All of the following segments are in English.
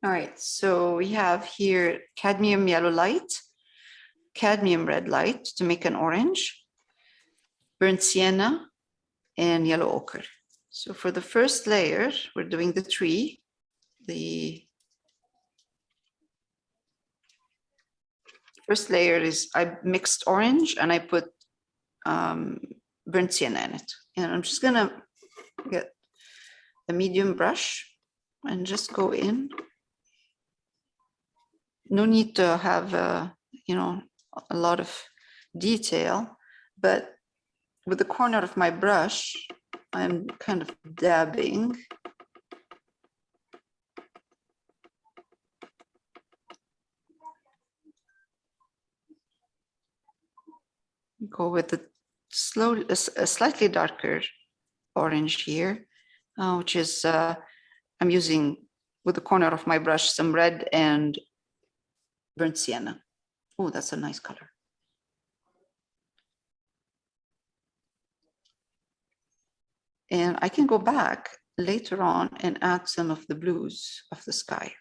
All right, so we have here cadmium yellow light, cadmium red light to make an orange, burnt sienna, and yellow ochre. So for the first layer, we're doing the tree. The first layer is I mixed orange and I put burnt sienna in it. And I'm just gonna get a medium brush and just go in. No need to have you know, a lot of detail, but with the corner of my brush, I'm kind of dabbing. Go with the a slightly darker orange here, which is I'm using with the corner of my brush some red and burnt sienna. Oh, that's a nice color. And I can go back later on and add some of the blues of the sky.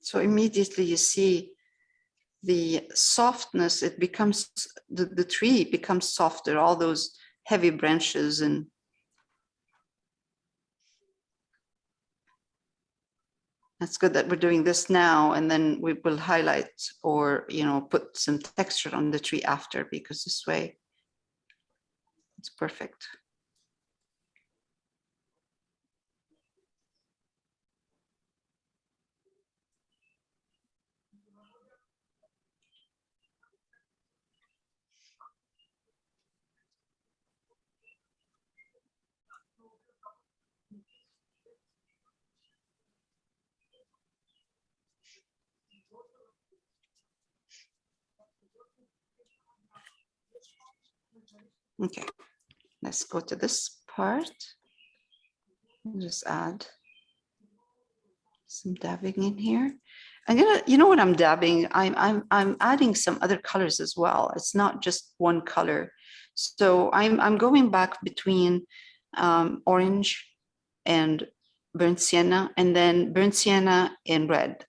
So immediately you see the softness, it becomes, the tree becomes softer, all those heavy branches, and that's good that we're doing this now, and then we will highlight or, you know, put some texture on the tree after, because this way it's perfect. Okay, let's go to this part. Just add some dabbing in here. And you know what I'm dabbing? I'm adding some other colors as well. It's not just one color. So I'm going back between orange and burnt sienna, and then burnt sienna and red.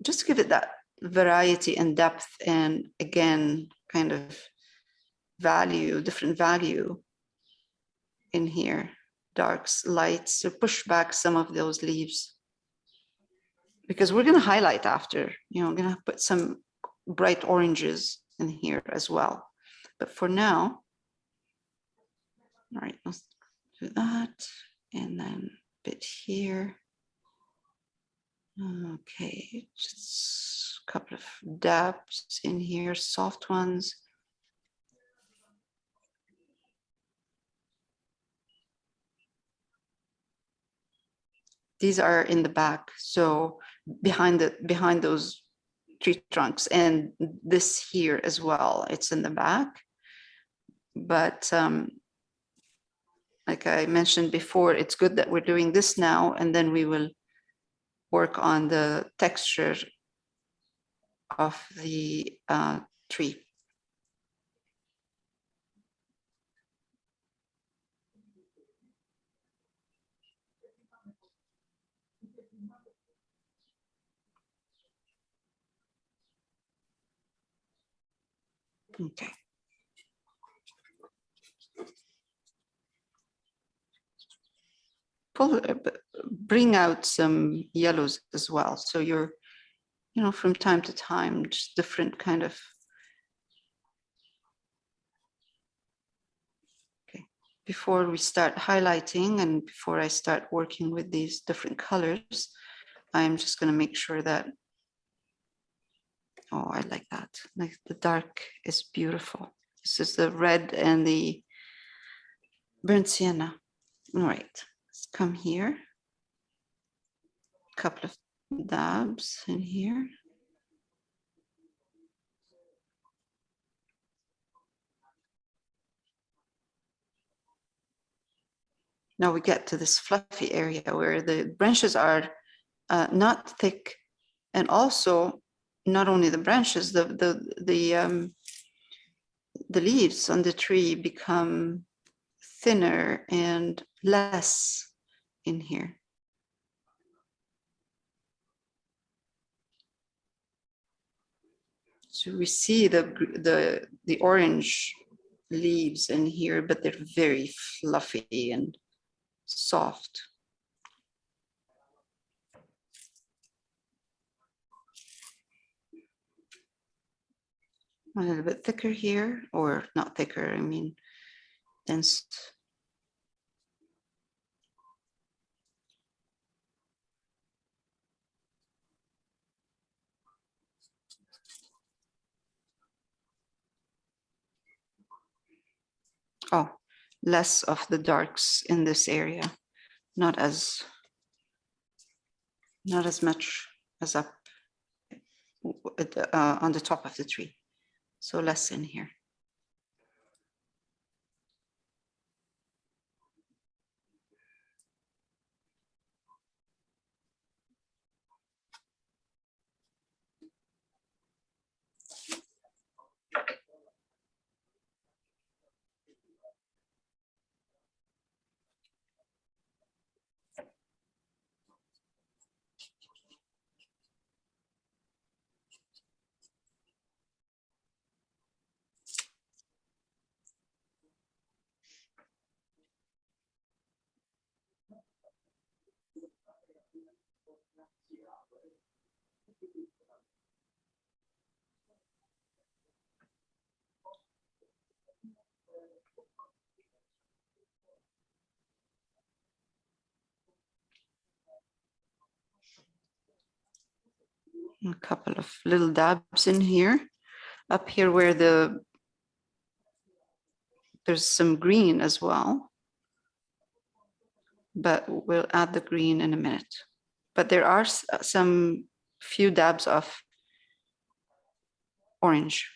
Just to give it that variety and depth, and again, kind of value, different value in here. Darks, lights, to push back some of those leaves. Because we're going to highlight after, you know, I'm going to put some bright oranges in here as well. But for now, all right, let's do that. And then a bit here. Okay, just a couple of dabs in here, soft ones. These are in the back, so behind those tree trunks, and this here as well. It's in the back. But like I mentioned before, it's good that we're doing this now, and then we will work on the texture of the tree. Okay. Bring out some yellows as well. So you're, you know, from time to time, just different kind of. Okay. Before we start highlighting and before I start working with these different colors, I'm just going to make sure that, oh, I like that. Like the dark is beautiful. This is the red and the burnt sienna. All right, let's come here. Couple of dabs in here. Now we get to this fluffy area where the branches are not thick, and also not only the branches, the leaves on the tree become thinner and less in here. So we see the orange leaves in here, but they're very fluffy and soft. A little bit thicker here, or not thicker, I mean dense. Oh, less of the darks in this area, not as much as up on the top of the tree. So less in here. A couple of little dabs in here. Up here where there's some green as well, but we'll add the green in a minute. But there are some few dabs of orange.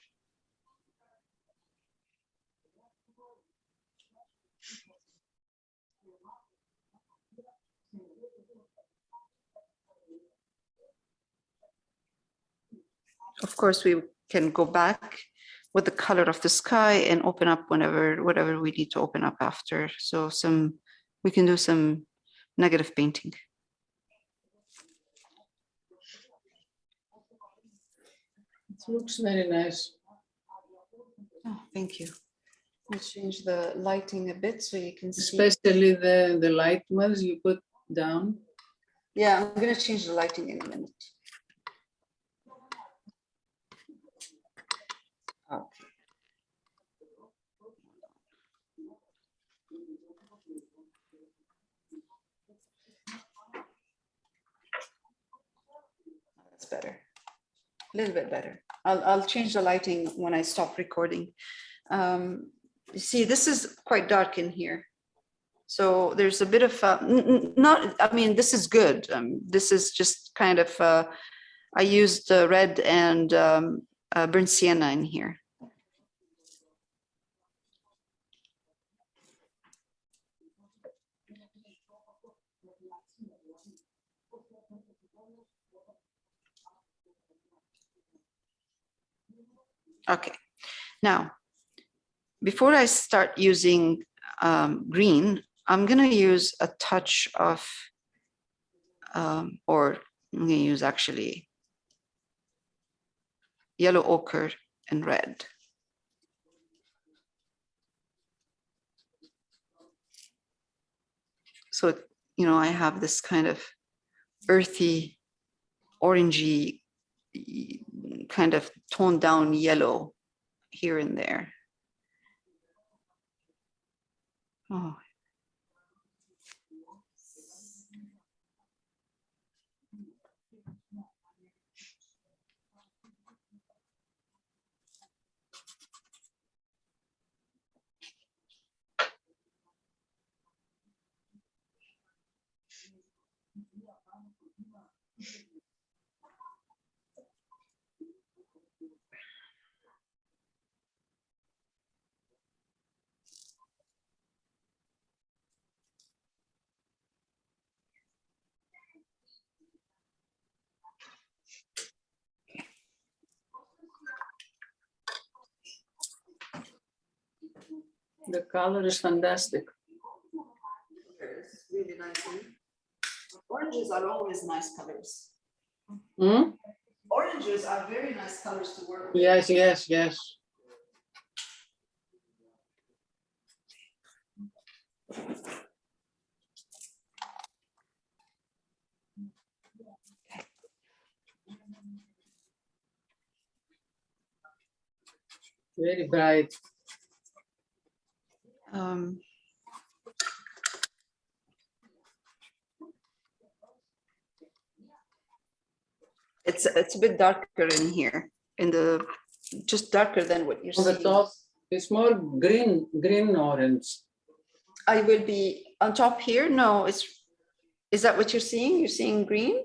Of course, we can go back with the color of the sky and open up whatever we need to open up after. So we can do some negative painting. It looks very nice. Oh, thank you. Let's change the lighting a bit so you can see. Especially the light ones you put down. Yeah, I'm going to change the lighting in a minute. Okay. That's better. A little bit better. I'll change the lighting when I stop recording. You see, this is quite dark in here. So there's a bit of, not, I mean, this is good. This is just kind of I used red and burnt sienna in here. Okay, now, before I start using green, I'm gonna use a touch of, or I'm gonna use actually yellow ochre and red. So, you know, I have this kind of earthy, orangey, kind of toned down yellow here and there. Oh. The color is fantastic. It's really nice. Oranges are always nice colors. Hmm? Oranges are very nice colors to work with. Yes, yes, yes. Very bright. It's a bit darker in here, in the, just darker than what you're On the seeing. top, it's more green, green orange. I will be on top here. No, is that what you're seeing? You're seeing green?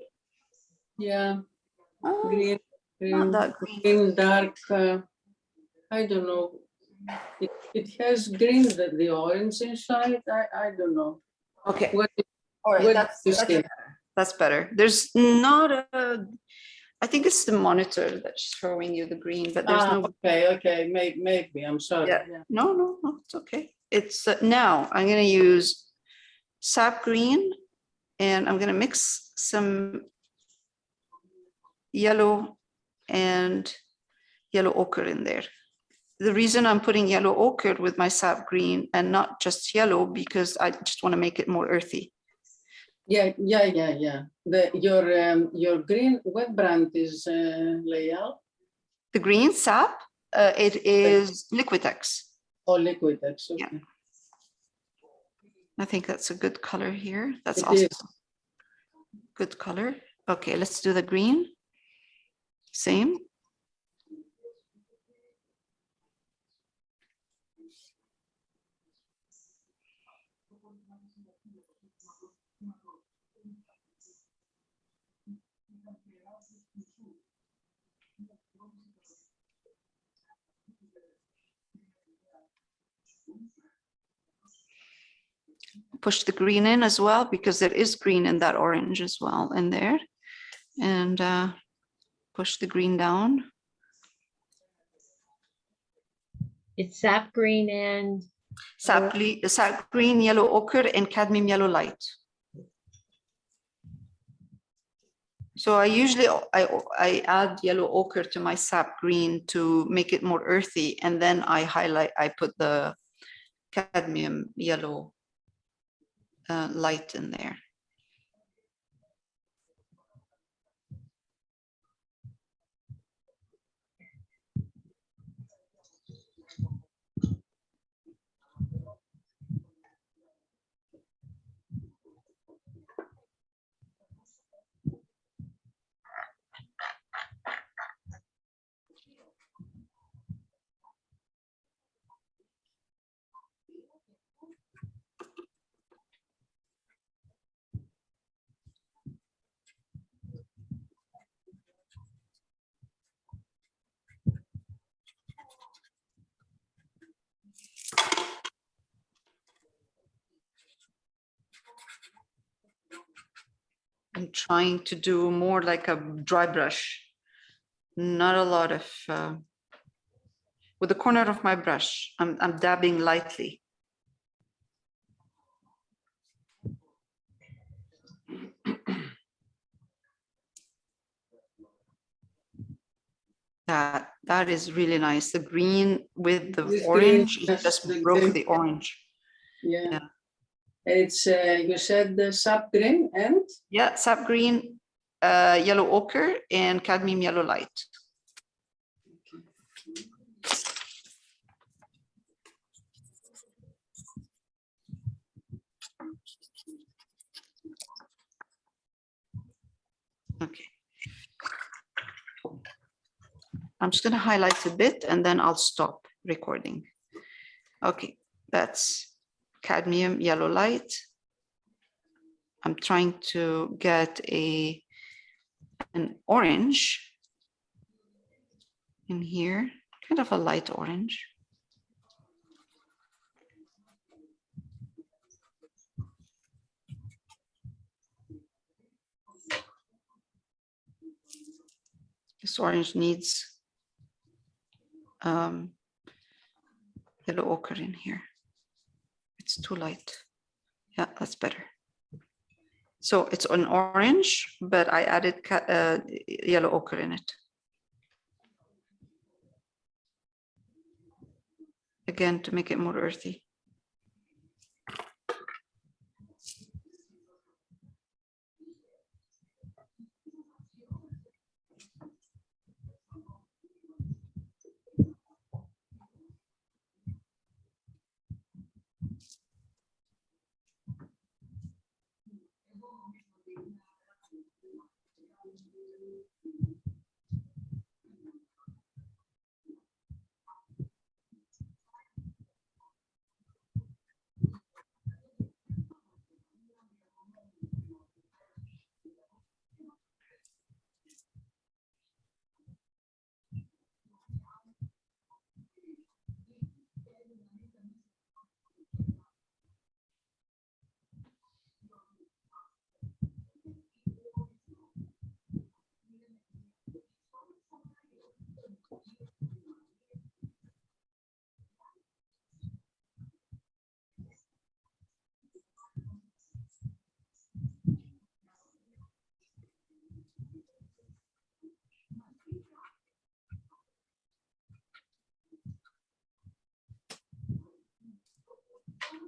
Yeah, Oh, green, not green, that green. green, dark. I don't know. It has green, the orange inside. I don't know. Okay. What, All right. what That's do you see? better. That's better. There's not a. I think it's the monitor that's showing you the green, but there's no. Okay, okay, maybe. I'm sorry. Yeah. No, it's okay. It's now I'm going to use sap green, and I'm going to mix some yellow and yellow ochre in there. The reason I'm putting yellow ochre with my sap green and not just yellow, because I just want to make it more earthy. Yeah. Your green, what brand is Leal? The green sap, it is Liquitex. Oh, Liquitex. Okay. Yeah. I think that's a good color here. That's It also is. good color. Okay, let's do the green. Same. Push the green in as well, because there is green in that orange as well in there. And push the green down. It's sap green and Sap green, yellow ochre, and cadmium yellow light. So I usually I add yellow ochre to my sap green to make it more earthy, and then I put the cadmium yellow light in there. trying to do more like a dry brush, not a lot of, with the corner of my brush, I'm dabbing lightly. That is really nice. The green with the This green, orange, it yes, just the broke green. the orange. Yeah. Yeah. It's, you said the sap green and? Yeah, sap green, yellow ochre, and cadmium yellow light. Okay. I'm just going to highlight a bit and then I'll stop recording. Okay, that's cadmium yellow light. I'm trying to get an orange in here, kind of a light orange. This orange needs yellow ochre in here. It's too light. Yeah, that's better. So it's an orange, but I added yellow ochre in it. Again, to make it more earthy.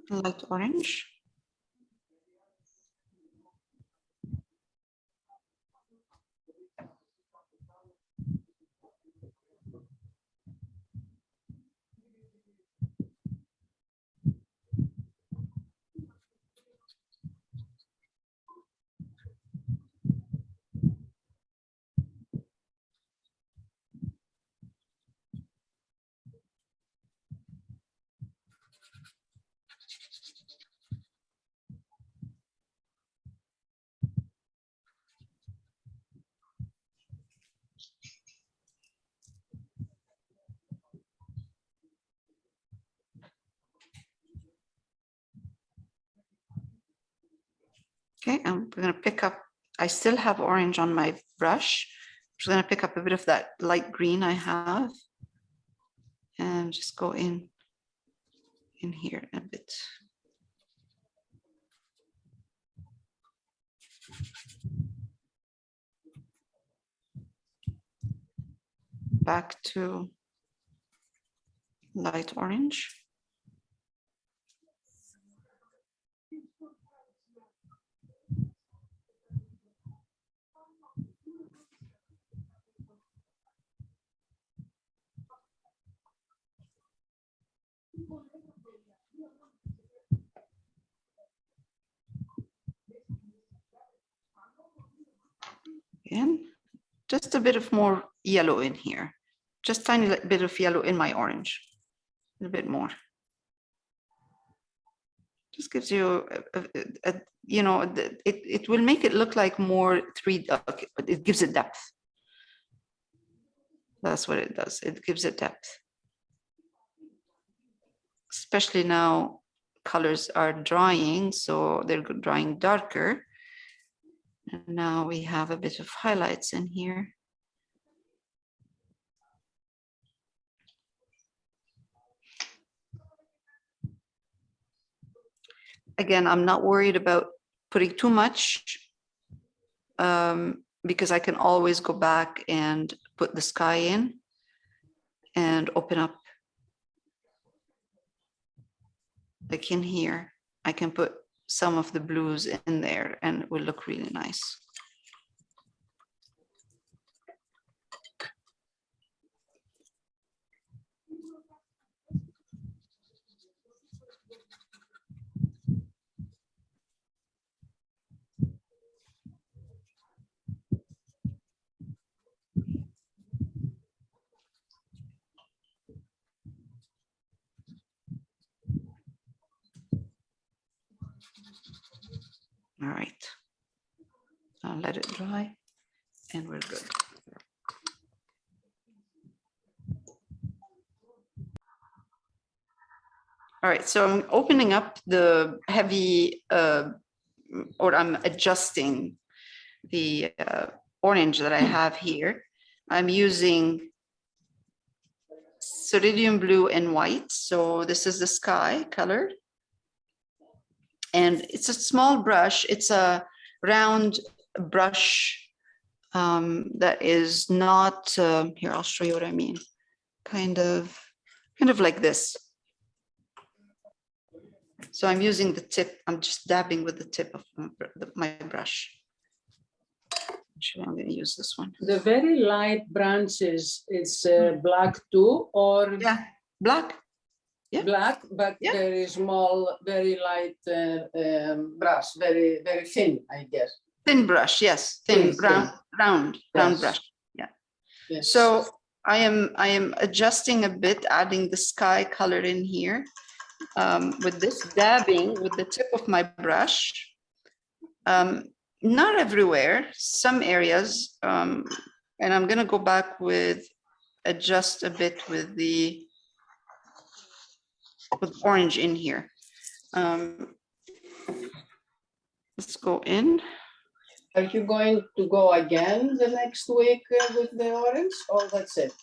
Light orange. Okay, I'm going to pick up, I still have orange on my brush. I'm just going to pick up a bit of that light green I have and just go in here a bit. Back to light orange. And just a bit of more yellow in here. Just tiny bit of yellow in my orange. A little bit more. Just gives you, you know, it will make it look like more but it gives it depth. That's what it does. It gives it depth. Especially now colors are drying, so they're drying darker. And now we have a bit of highlights in here. Again, I'm not worried about putting too much because I can always go back and put the sky in and open up. Like in here, I can put some of the blues in there and it will look really nice. All right, I'll let it dry and we're good. All right, so I'm opening up the heavy, or I'm adjusting the orange that I have here. I'm using cerulean blue and white. So this is the sky color. And it's a small brush. It's a round brush that is not, here, I'll show you what I mean. Kind of like this. So I'm using the tip, I'm just dabbing with the tip of my brush. Actually, I'm going to use this one. The very light branches, it's black too, or Yeah, black. Yeah. black, but Yeah. very small, very light brush, very, very thin, I guess. Thin brush, yes, thin, Thin. round Yes. brush. Yeah. Yes. So I am adjusting a bit, adding the sky color in here with this dabbing with the tip of my brush. Not everywhere, some areas, and I'm gonna go back with adjust a bit with the orange in here. Let's go in. Are you going to go again the next week with the orange, or that's it?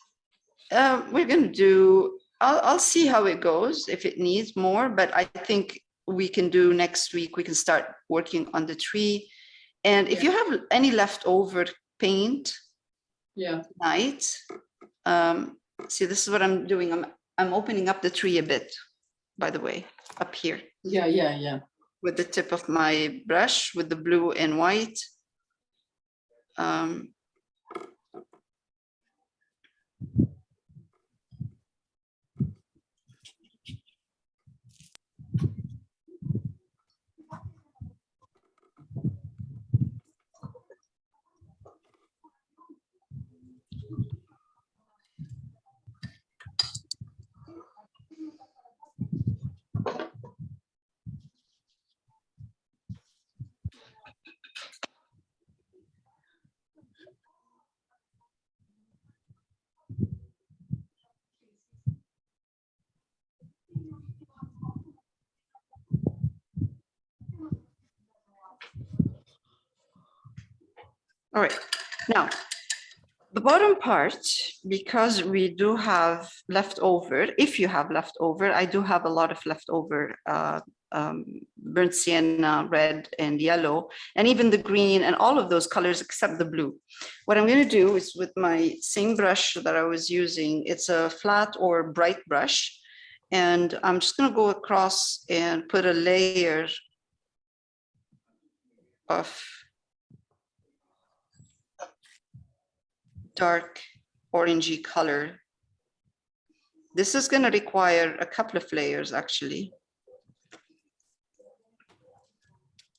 We're gonna do, I'll see how it goes, if it needs more, but I think we can do next week, we can start working on the tree. And if you have any leftover paint Yeah. tonight, see, this is what I'm doing. I'm opening up the tree a bit, by the way, up here Yeah. with the tip of my brush with the blue and white. All right, now the bottom part, because we do have leftover, if you have leftover, I do have a lot of leftover burnt sienna, red and yellow, and even the green and all of those colors except the blue. What I'm going to do is with my same brush that I was using, it's a flat or bright brush, and I'm just going to go across and put a layer of dark orangey color. This is going to require a couple of layers actually.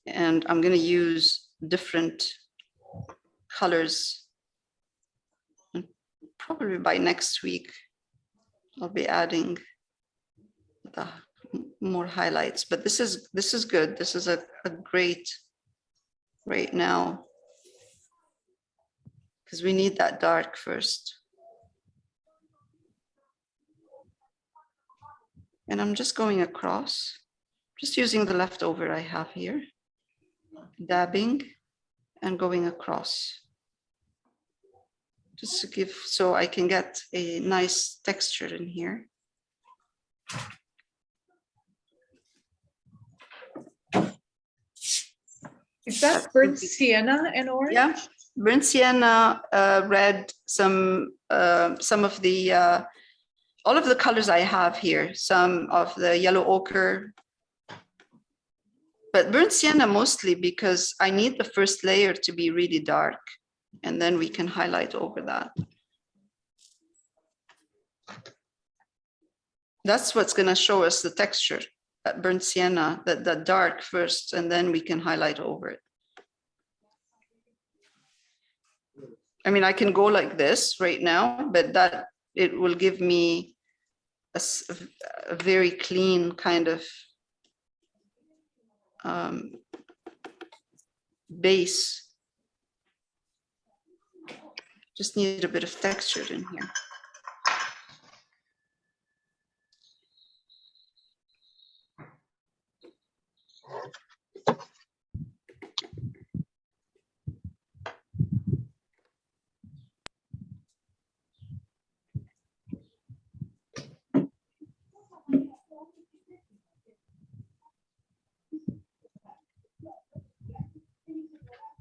And I'm going to use different colors. And probably by next week, I'll be adding the more highlights, but this is good. This is a great right now, because we need that dark first. And I'm just going across, just using the leftover I have here, dabbing and going across. Just to give, so I can get a nice texture in here. Is that burnt sienna and orange? Yeah, burnt sienna, red, some of the, all of the colors I have here, some of the yellow ochre. But burnt sienna mostly because I need the first layer to be really dark, and then we can highlight over that. That's what's going to show us the texture, that burnt sienna, that dark first, and then we can highlight over it. I mean, I can go like this right now, but that it will give me a very clean kind of base. Just need a bit of texture in here.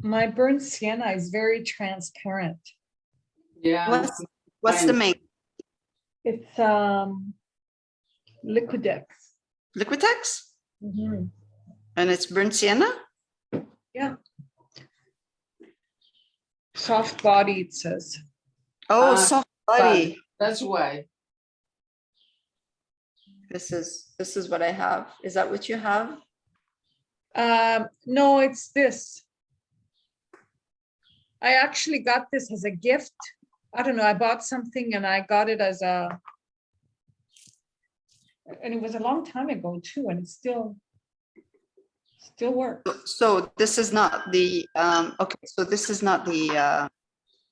My burnt sienna is very transparent. Yeah. What's the main? It's Liquidex. Liquitex? Mhm. And it's burnt sienna? Yeah. Soft body, it says. Oh, Ah, soft body. That's why. This is what I have. Is that what you have? No, it's this. I actually got this as a gift. I don't know, I bought something and I got it as a, and it was a long time ago too, and it still works. So this is not the, okay, so this is not the,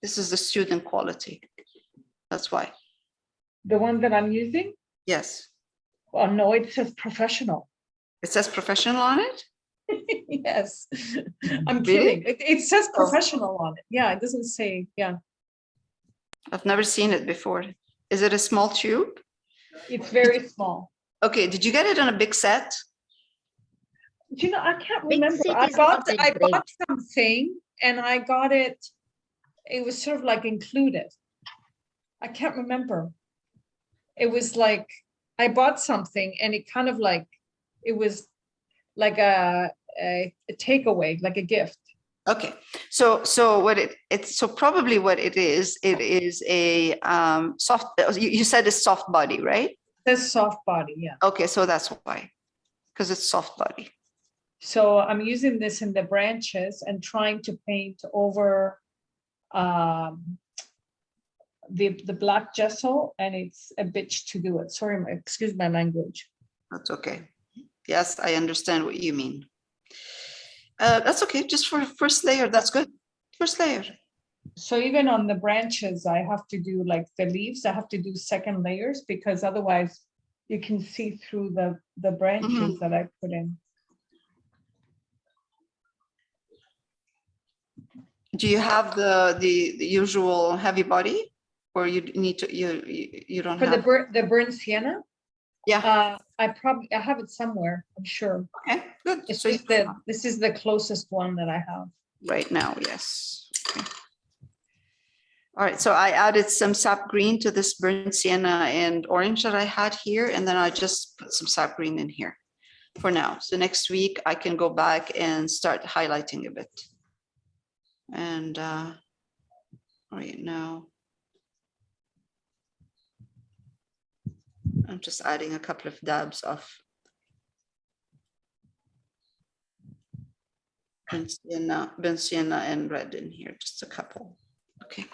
this is the student quality. That's why. The one that I'm using? Yes. Oh, no, it says professional. It says professional on it? Yes, I'm Really? kidding. It says professional on it. Yeah, it doesn't say, yeah. I've never seen it before. Is it a small tube? It's very small. Okay, did you get it on a big set? Do you know, I can't Big remember. set I is not bought that great. something and I got it. It was sort of like included. I can't remember. It was like I bought something and it kind of like it was like a takeaway, like a gift. Okay, so what it's so probably what it is a soft, you said it's soft body, right? This soft body, yeah. Okay, so that's why, because it's soft body. So I'm using this in the branches and trying to paint over the black gesso, and it's a bitch to do it. Sorry, excuse my language. That's okay. Yes, I understand what you mean. That's okay, just for first layer, that's good. First layer. So even on the branches, I have to do like the leaves, I have to do second layers because otherwise you can see through the branches that I put in. Do you have the usual heavy body, or you need to you don't For have? the burnt sienna, Yeah. I have it somewhere, I'm sure. Okay, good. It's So just that this is the closest one that I have. right now, yes. Okay. All right, so I added some sap green to this burnt sienna and orange that I had here, and then I just put some sap green in here for now. So next week I can go back and start highlighting a bit. And right now, I'm just adding a couple of dabs of burnt sienna and red in here, just a couple. Okay.